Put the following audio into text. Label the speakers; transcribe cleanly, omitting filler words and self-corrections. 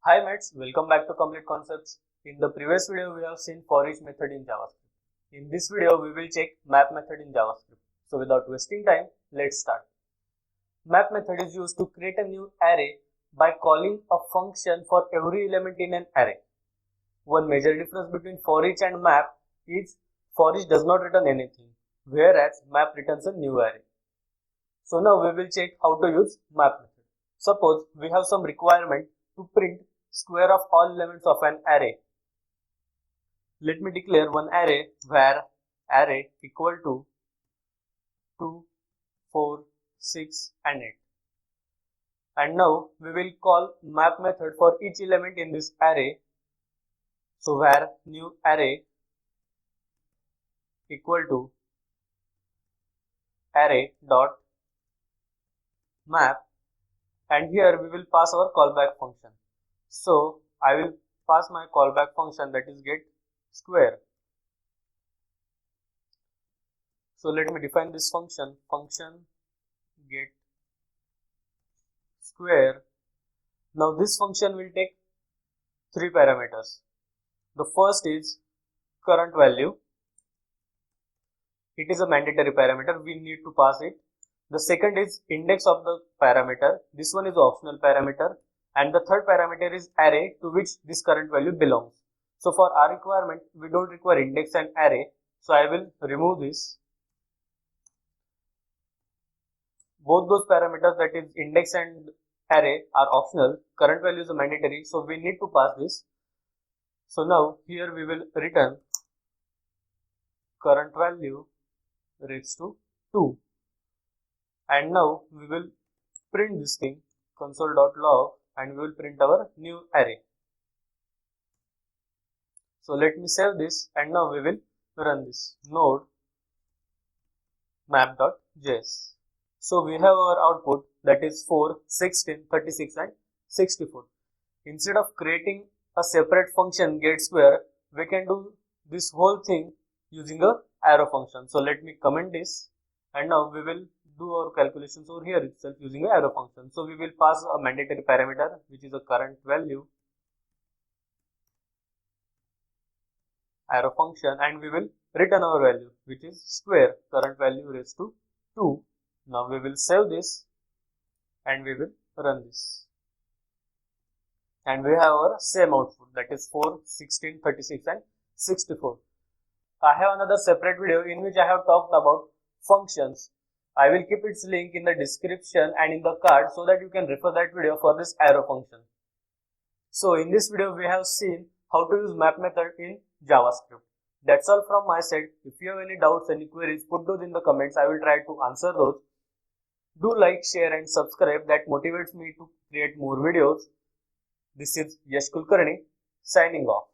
Speaker 1: Hi mates, welcome back to Complete Concepts. In the previous video, we have seen for each method in JavaScript. In this video, we will check map method in JavaScript. So without wasting time, let's start. Map method is used to create a new array by calling a function for every element in an array. One major difference between for each and map is for each does not return anything, whereas map returns a new array. So now we will check how to use map method. Suppose we have some requirement to print square of all elements of an array. Let me declare one array where array equal to 2, 4, 6 and 8. And now we will call map method for each element in this array. So where new array equal to array dot map, and here we will pass our callback function. So I will pass my callback function, that is get square. So let me define this function get square. Now this function will take three parameters. The first is current value. It is a mandatory parameter, we need to pass it. The second is index of the parameter. This one is optional parameter. And the third parameter is array to which this current value belongs. So for our requirement, we don't require index and array. So I will remove this. Both those parameters, that is index and array, are optional. Current value is a mandatory. So we need to pass this. So now here we will return current value raised to 2. And now we will print this thing console.log and we will print our new array. So let me save this and now we will run this node map.js. So we have our output, that is 4, 16, 36 and 64. Instead of creating a separate function get square, we can do this whole thing using a arrow function. So let me comment this and now we will do our calculations over here itself using an arrow function. So we will pass a mandatory parameter which is a current value arrow function, and we will return our value which is square, current value raised to 2. Now we will save this and we will run this. And we have our same output, that is 4, 16, 36 and 64. I have another separate video in which I have talked about functions. I will keep its link in the description and in the card so that you can refer that video for this arrow function. So in this video we have seen how to use map method in JavaScript. That's all from my side. If you have any doubts, any queries, put those in the comments. I will try to answer those. Do like, share and subscribe. That motivates me to create more videos. This is Yash Kulkarni signing off.